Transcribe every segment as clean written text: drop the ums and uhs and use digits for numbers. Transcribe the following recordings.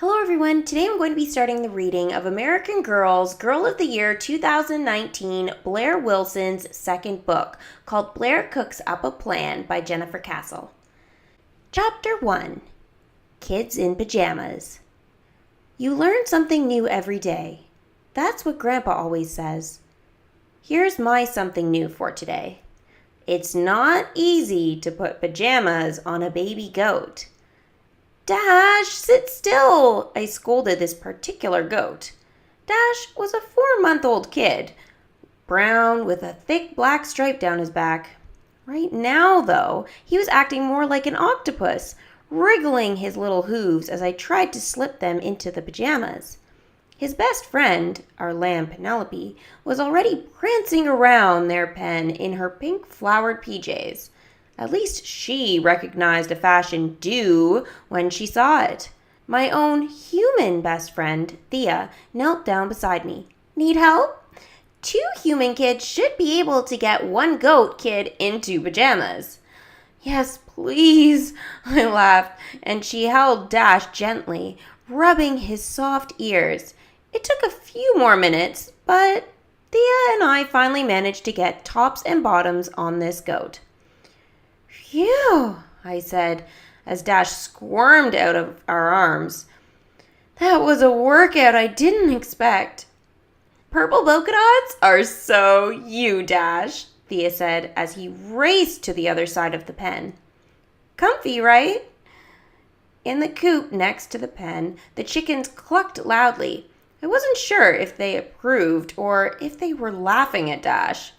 Hello everyone, today I'm going to be starting the reading of American Girl's Girl of the Year 2019, Blaire Wilson's second book, called Blaire Cooks Up a Plan by Jennifer Castle. Chapter 1, Kids in Pajamas. You learn something new every day. That's what Grandpa always says. Here's my something new for today. It's not easy to put pajamas on a baby goat. Dash, sit still, I scolded this particular goat. Dash was a 4-month-old kid, brown with a thick black stripe down his back. Right now, though, he was acting more like an octopus, wriggling his little hooves as I tried to slip them into the pajamas. His best friend, our lamb Penelope, was already prancing around their pen in her pink flowered PJs. At least she recognized a fashion due when she saw it. My own human best friend, Thea, knelt down beside me. Need help? 2 human kids should be able to get 1 goat kid into pajamas. Yes, please, I laughed, and she held Dash gently, rubbing his soft ears. It took a few more minutes, but Thea and I finally managed to get tops and bottoms on this goat. Phew, I said, as Dash squirmed out of our arms. That was a workout I didn't expect. Purple polka dots are so you, Dash, Thea said as he raced to the other side of the pen. Comfy, right? In the coop next to the pen, the chickens clucked loudly. I wasn't sure if they approved or if they were laughing at Dash.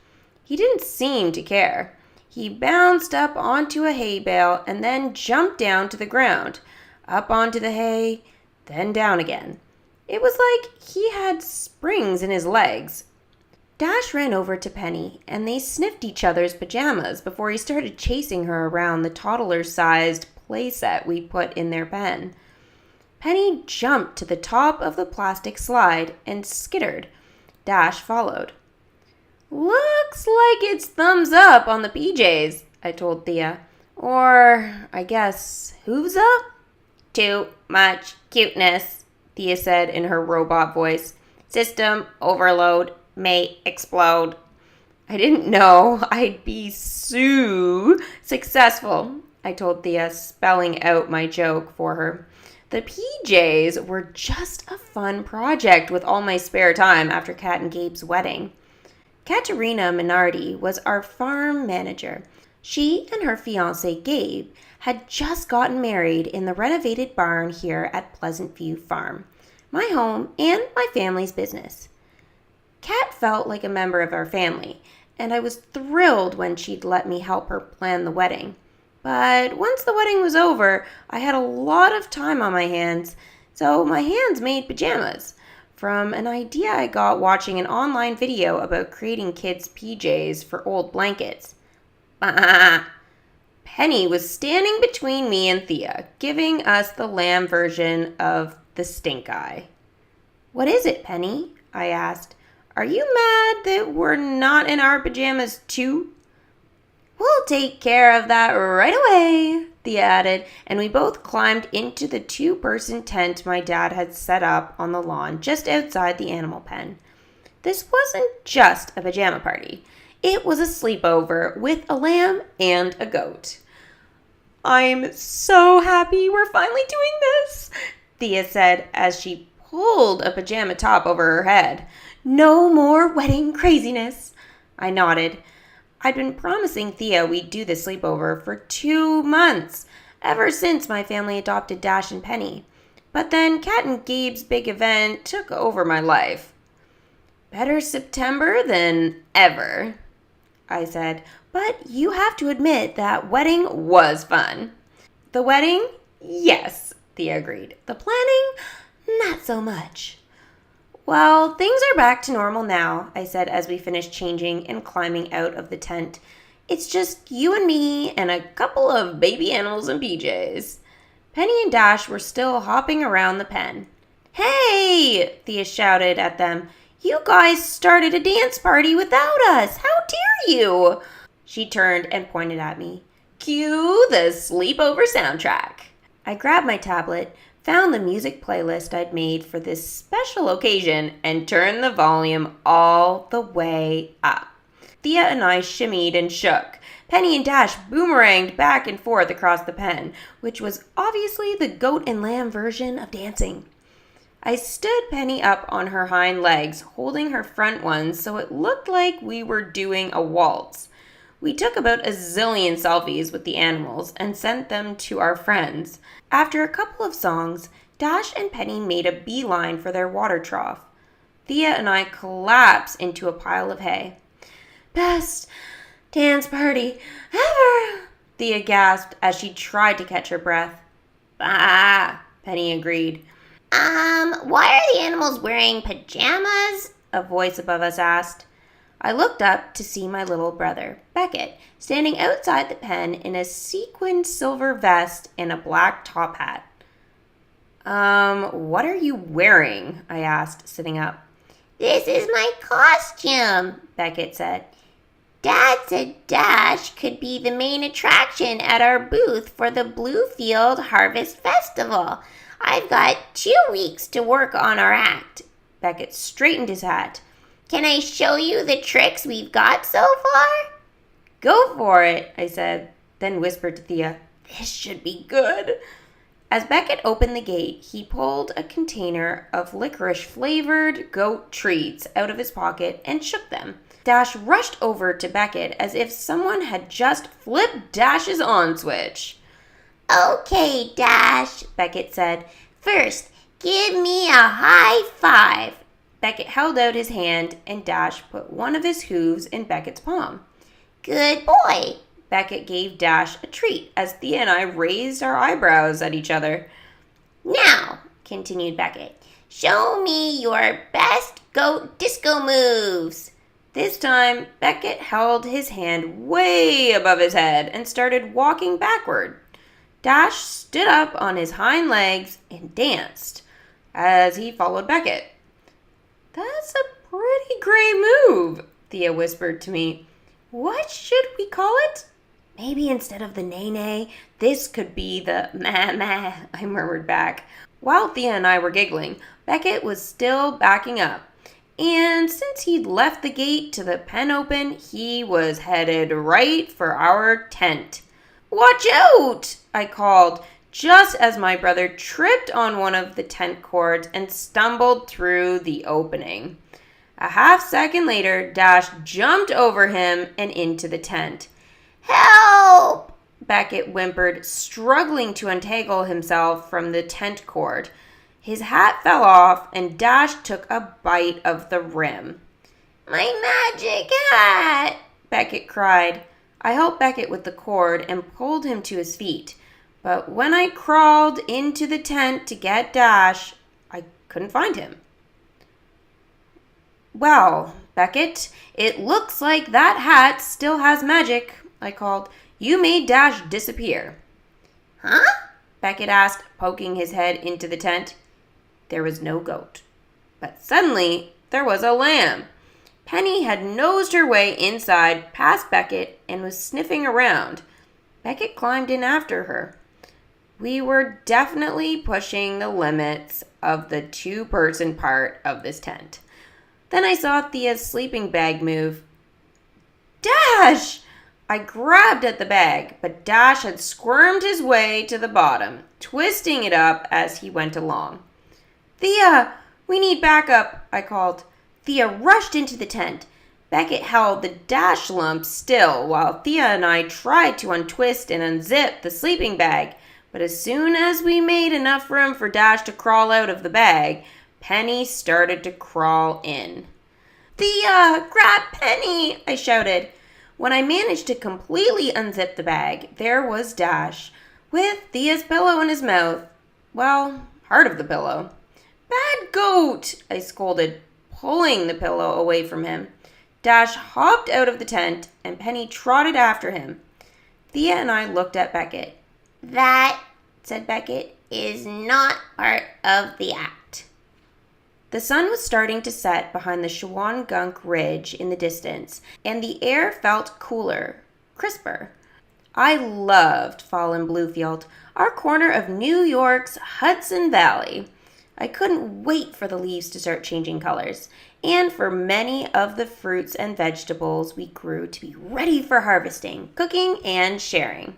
He didn't seem to care. He bounced up onto a hay bale and then jumped down to the ground, up onto the hay, then down again. It was like he had springs in his legs. Dash ran over to Penny, and they sniffed each other's pajamas before he started chasing her around the toddler-sized playset we put in their pen. Penny jumped to the top of the plastic slide and skittered. Dash followed. Looks like it's thumbs up on the PJs, I told Thea. Or, I guess, hooves up? Too much cuteness, Thea said in her robot voice. System overload may explode. I didn't know I'd be so successful, I told Thea, spelling out my joke for her. The PJs were just a fun project with all my spare time after Kat and Gabe's wedding. Katerina Minardi was our farm manager. She and her fiancé, Gabe, had just gotten married in the renovated barn here at Pleasant View Farm, my home and my family's business. Kat felt like a member of our family, and I was thrilled when she'd let me help her plan the wedding. But once the wedding was over, I had a lot of time on my hands, so my hands made pajamas. From an idea I got watching an online video about creating kids' PJs for old blankets. Penny was standing between me and Thea, giving us the lamb version of the stink eye. What is it, Penny? I asked. Are you mad that we're not in our pajamas too? We'll take care of that right away, Thea added, and we both climbed into the 2-person tent my dad had set up on the lawn just outside the animal pen. This wasn't just a pajama party. It was a sleepover with a lamb and a goat. I'm so happy we're finally doing this, Thea said as she pulled a pajama top over her head. No more wedding craziness. I nodded. I'd been promising Thea we'd do the sleepover for 2 months, ever since my family adopted Dash and Penny. But then Kat and Gabe's big event took over my life. Better September than ever, I said, but you have to admit that wedding was fun. The wedding? Yes, Thea agreed. The planning? Not so much. Well, things are back to normal now, I said as we finished changing and climbing out of the tent. It's just you and me and a couple of baby animals in PJs. Penny and Dash were still hopping around the pen. Hey, Thea shouted at them. You guys started a dance party without us. How dare you? She turned and pointed at me. Cue the sleepover soundtrack. I grabbed my tablet, found the music playlist I'd made for this special occasion, and turned the volume all the way up. Thea and I shimmied and shook. Penny and Dash boomeranged back and forth across the pen, which was obviously the goat and lamb version of dancing. I stood Penny up on her hind legs, holding her front ones so it looked like we were doing a waltz. We took about a zillion selfies with the animals and sent them to our friends. After a couple of songs, Dash and Penny made a beeline for their water trough. Thea and I collapsed into a pile of hay. "Best dance party ever!" Thea gasped as she tried to catch her breath. "Bah!" Penny agreed. Why are the animals wearing pajamas?" a voice above us asked. I looked up to see my little brother, Beckett, standing outside the pen in a sequined silver vest and a black top hat. What are you wearing?" I asked, sitting up. "This is my costume," Beckett said. "Dad said Dash could be the main attraction at our booth for the Bluefield Harvest Festival. I've got 2 weeks to work on our act." Beckett straightened his hat. "Can I show you the tricks we've got so far?" "Go for it," I said, then whispered to Thea, "This should be good." As Beckett opened the gate, he pulled a container of licorice-flavored goat treats out of his pocket and shook them. Dash rushed over to Beckett as if someone had just flipped Dash's on switch. "Okay, Dash," Beckett said. "First, give me a high five." Beckett held out his hand, and Dash put one of his hooves in Beckett's palm. "Good boy." Beckett gave Dash a treat as Thea and I raised our eyebrows at each other. "Now," continued Beckett, "show me your best goat disco moves." This time, Beckett held his hand way above his head and started walking backward. Dash stood up on his hind legs and danced as he followed Beckett. "That's a pretty great move," Thea whispered to me. "What should we call it?" "Maybe instead of the neigh-neigh, this could be the meh-meh," I murmured back. While Thea and I were giggling, Beckett was still backing up. And since he'd left the gate to the pen open, he was headed right for our tent. "Watch out!" I called, just as my brother tripped on one of the tent cords and stumbled through the opening. A half-second later, Dash jumped over him and into the tent. "Help!" Beckett whimpered, struggling to untangle himself from the tent cord. His hat fell off, and Dash took a bite of the rim. "My magic hat!" Beckett cried. I helped Beckett with the cord and pulled him to his feet. But when I crawled into the tent to get Dash, I couldn't find him. "Well, Beckett, it looks like that hat still has magic," I called. "You made Dash disappear." "Huh?" Beckett asked, poking his head into the tent. There was no goat. But suddenly, there was a lamb. Penny had nosed her way inside past Beckett and was sniffing around. Beckett climbed in after her. We were definitely pushing the limits of the 2-person part of this tent. Then I saw Thea's sleeping bag move. "Dash!" I grabbed at the bag, but Dash had squirmed his way to the bottom, twisting it up as he went along. "Thea, we need backup," I called. Thea rushed into the tent. Beckett held the Dash lump still while Thea and I tried to untwist and unzip the sleeping bag. But as soon as we made enough room for Dash to crawl out of the bag, Penny started to crawl in. "Thea, grab Penny!" I shouted. When I managed to completely unzip the bag, there was Dash, with Thea's pillow in his mouth. Well, part of the pillow. "Bad goat!" I scolded, pulling the pillow away from him. Dash hopped out of the tent, and Penny trotted after him. Thea and I looked at Beckett. "That," said Beckett, "is not part of the act." The sun was starting to set behind the Shawangunk Ridge in the distance, and the air felt cooler, crisper. I loved fall in Bluefield, our corner of New York's Hudson Valley. I couldn't wait for the leaves to start changing colors, and for many of the fruits and vegetables we grew to be ready for harvesting, cooking, and sharing.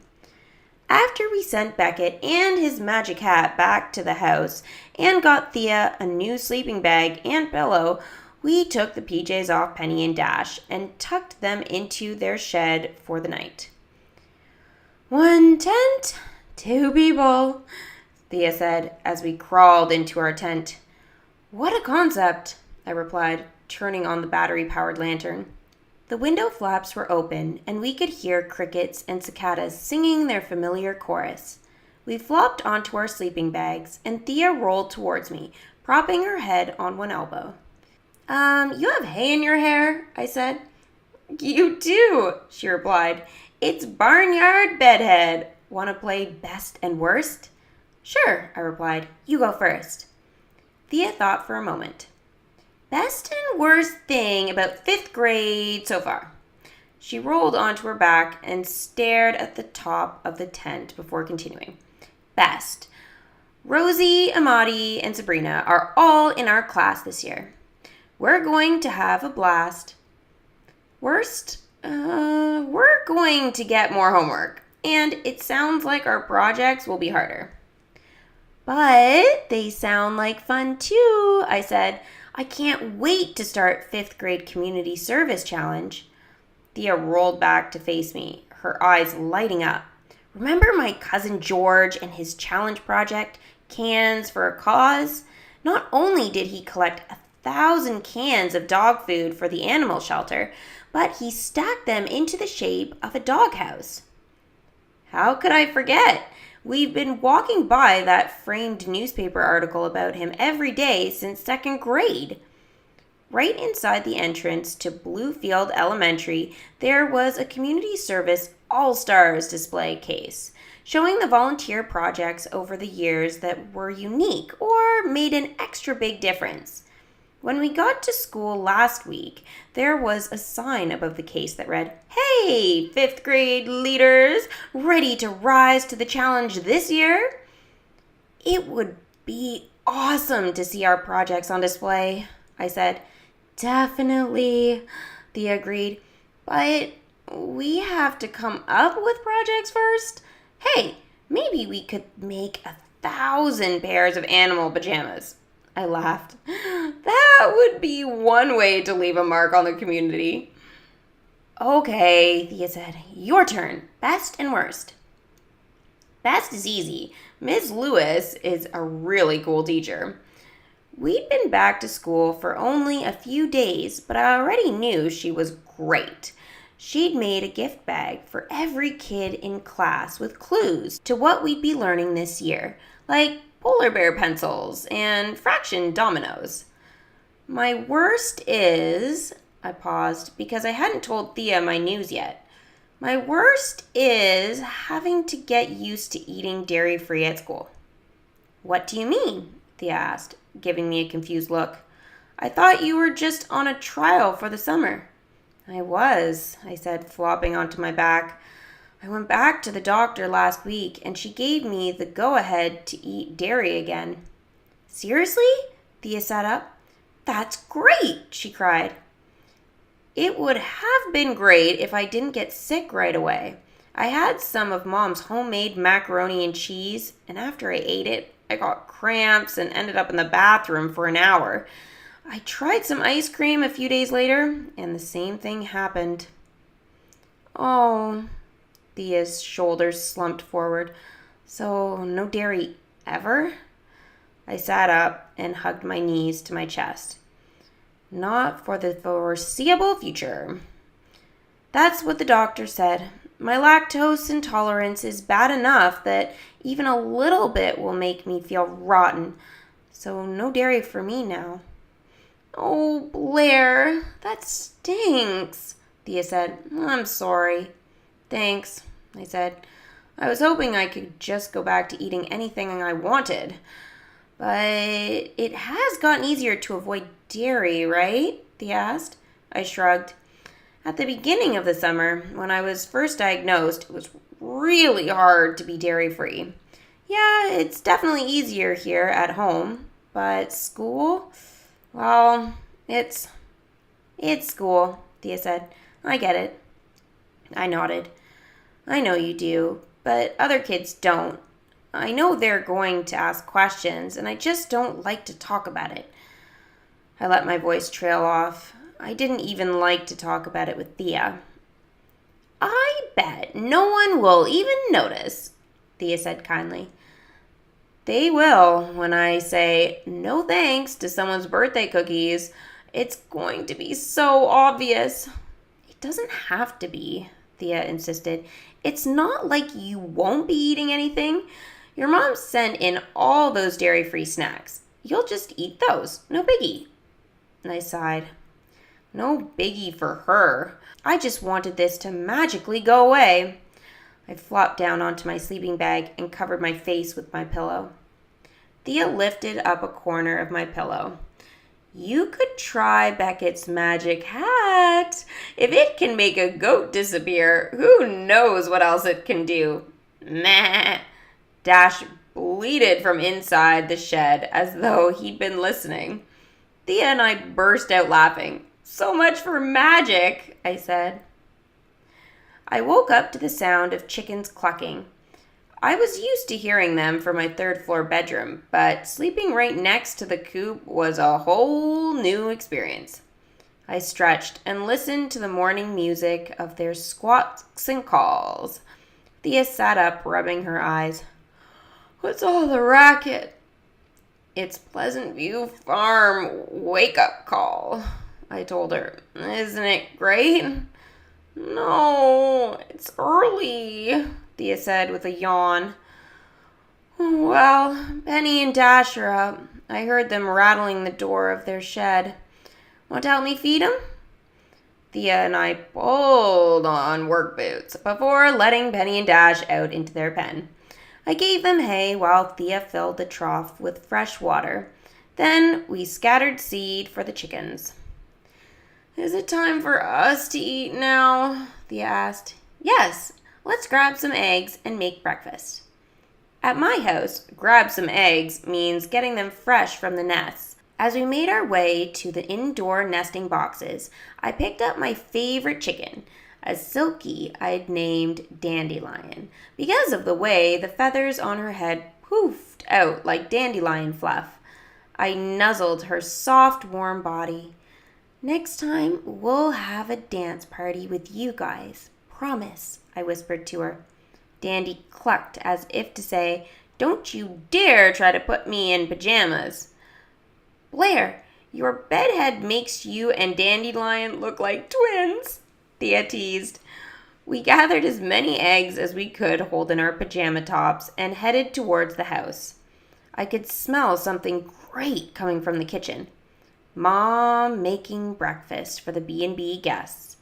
After we sent Beckett and his magic hat back to the house and got Thea a new sleeping bag and pillow, we took the PJs off Penny and Dash and tucked them into their shed for the night. "One tent, two people," Thea said as we crawled into our tent. "What a concept," I replied, turning on the battery-powered lantern. The window flaps were open, and we could hear crickets and cicadas singing their familiar chorus. We flopped onto our sleeping bags, and Thea rolled towards me, propping her head on one elbow. You have hay in your hair?" I said. "You do," she replied. "It's barnyard bedhead. Want to play best and worst?" "Sure," I replied. "You go first." Thea thought for a moment. "Best and worst thing about 5th grade so far." She rolled onto her back and stared at the top of the tent before continuing. "Best. Rosie, Amadi, and Sabrina are all in our class this year. We're going to have a blast. Worst? We're going to get more homework, and it sounds like our projects will be harder." "But they sound like fun too," I said. "I can't wait to start 5th grade community service challenge." Thea rolled back to face me, her eyes lighting up. "Remember my cousin George and his challenge project, Cans for a Cause? Not only did he collect 1,000 cans of dog food for the animal shelter, but he stacked them into the shape of a doghouse." "How could I forget? We've been walking by that framed newspaper article about him every day since 2nd grade. Right inside the entrance to Bluefield Elementary, there was a community service all-stars display case, showing the volunteer projects over the years that were unique or made an extra big difference. When we got to school last week, there was a sign above the case that read, "Hey, 5th grade leaders, ready to rise to the challenge this year?" "It would be awesome to see our projects on display," I said. "Definitely," Thea agreed. "But we have to come up with projects first. Hey, maybe we could make 1,000 pairs of animal pajamas." I laughed. "That would be one way to leave a mark on the community." "Okay," Thea said. "Your turn. Best and worst." Best is easy. Ms. Lewis is a really cool teacher. We'd been back to school for only a few days, but I already knew she was great. She'd made a gift bag for every kid in class with clues to what we'd be learning this year, like polar bear pencils and fraction dominoes. My worst is... I paused because I hadn't told Thea my news yet. My worst is having to get used to eating dairy-free at school. "What do you mean?" Thea asked, giving me a confused look. "I thought you were just on a trial for the summer." "I was," I said, flopping onto my back. "I went back to the doctor last week, and she gave me the go-ahead to eat dairy again." "Seriously?" Thea sat up. "That's great!" she cried. It would have been great if I didn't get sick right away. I had some of Mom's homemade macaroni and cheese, and after I ate it, I got cramps and ended up in the bathroom for an hour. I tried some ice cream a few days later, and the same thing happened. "Oh," Thea's shoulders slumped forward. "So no dairy ever?" I sat up and hugged my knees to my chest. "Not for the foreseeable future." That's what the doctor said. My lactose intolerance is bad enough that even a little bit will make me feel rotten. So no dairy for me now. "Oh, Blaire, that stinks," Thea said. "I'm sorry." "Thanks," I said. I was hoping I could just go back to eating anything I wanted. "But it has gotten easier to avoid dairy, right?" Thea asked. I shrugged. At the beginning of the summer, when I was first diagnosed, it was really hard to be dairy-free. Yeah, it's definitely easier here at home, but school? Well, it's school, Thea said. I get it. I nodded. I know you do, but other kids don't. I know they're going to ask questions, and I just don't like to talk about it. I let my voice trail off. I didn't even like to talk about it with Thea. I bet no one will even notice, Thea said kindly. They will when I say no thanks to someone's birthday cookies. It's going to be so obvious. It doesn't have to be, Thea insisted. It's not like you won't be eating anything. Your mom sent in all those dairy-free snacks. You'll just eat those. No biggie. And I sighed. No biggie for her. I just wanted this to magically go away. I flopped down onto my sleeping bag and covered my face with my pillow. Thea lifted up a corner of my pillow. You could try Beckett's magic hat. If it can make a goat disappear, who knows what else it can do? Meh. Dash bleated from inside the shed as though he'd been listening. Thea and I burst out laughing. So much for magic, I said. I woke up to the sound of chickens clucking. I was used to hearing them from my third-floor bedroom, but sleeping right next to the coop was a whole new experience. I stretched and listened to the morning music of their squawks and calls. Thea sat up, rubbing her eyes. What's all the racket? It's Pleasant View Farm wake-up call, I told her. Isn't it great? No, it's early, Thea said with a yawn. Well, Penny and Dash are up. I heard them rattling the door of their shed. Want to help me feed them? Thea and I pulled on work boots before letting Penny and Dash out into their pen. I gave them hay while Thea filled the trough with fresh water. Then we scattered seed for the chickens. Is it time for us to eat now? Thea asked. Yes, let's grab some eggs and make breakfast. At my house, grab some eggs means getting them fresh from the nests. As we made our way to the indoor nesting boxes, I picked up my favorite chicken, a Silky I'd named Dandelion, because of the way the feathers on her head poofed out like dandelion fluff. I nuzzled her soft, warm body. Next time, we'll have a dance party with you guys. Promise, I whispered to her. Dandy clucked as if to say, Don't you dare try to put me in pajamas. Blaire, your bedhead makes you and Dandelion look like twins, Thea teased. We gathered as many eggs as we could hold in our pajama tops and headed towards the house. I could smell something great coming from the kitchen. Mom making breakfast for the B&B guests.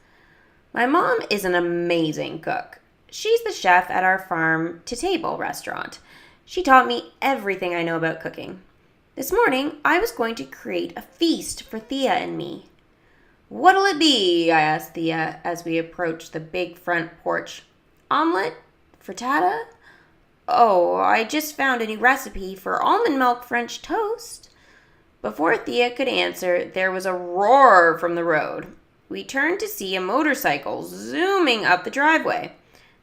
My mom is an amazing cook. She's the chef at our farm-to-table restaurant. She taught me everything I know about cooking. This morning, I was going to create a feast for Thea and me. What'll it be? I asked Thea as we approached the big front porch. Omelette? Frittata? Oh, I just found a new recipe for almond milk French toast. Before Thea could answer, there was a roar from the road. We turned to see a motorcycle zooming up the driveway.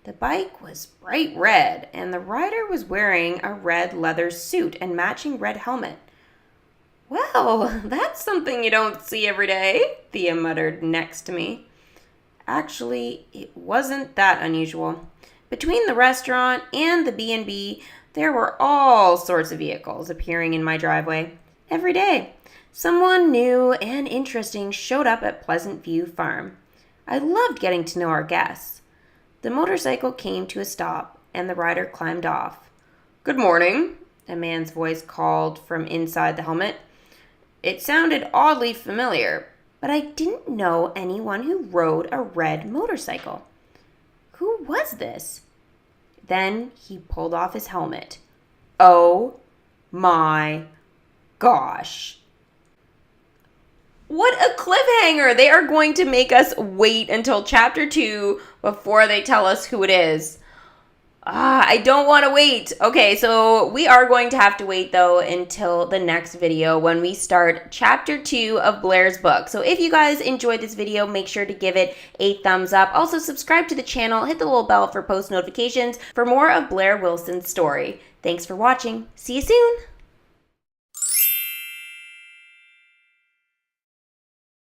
The bike was bright red, and the rider was wearing a red leather suit and matching red helmet. Well, that's something you don't see every day, Thea muttered next to me. Actually, it wasn't that unusual. Between the restaurant and the B&B, there were all sorts of vehicles appearing in my driveway. Every day, someone new and interesting showed up at Pleasant View Farm. I loved getting to know our guests. The motorcycle came to a stop, and the rider climbed off. Good morning, a man's voice called from inside the helmet. It sounded oddly familiar, but I didn't know anyone who rode a red motorcycle. Who was this? Then he pulled off his helmet. Oh my gosh. What a cliffhanger! They are going to make us wait until chapter 2 before they tell us who it is. I don't want to wait. Okay, so we are going to have to wait though until the next video when we start chapter 2 of Blaire's book. So if you guys enjoyed this video, make sure to give it a thumbs up. Also subscribe to the channel, hit the little bell for post notifications for more of Blaire Wilson's story. Thanks for watching. See you soon.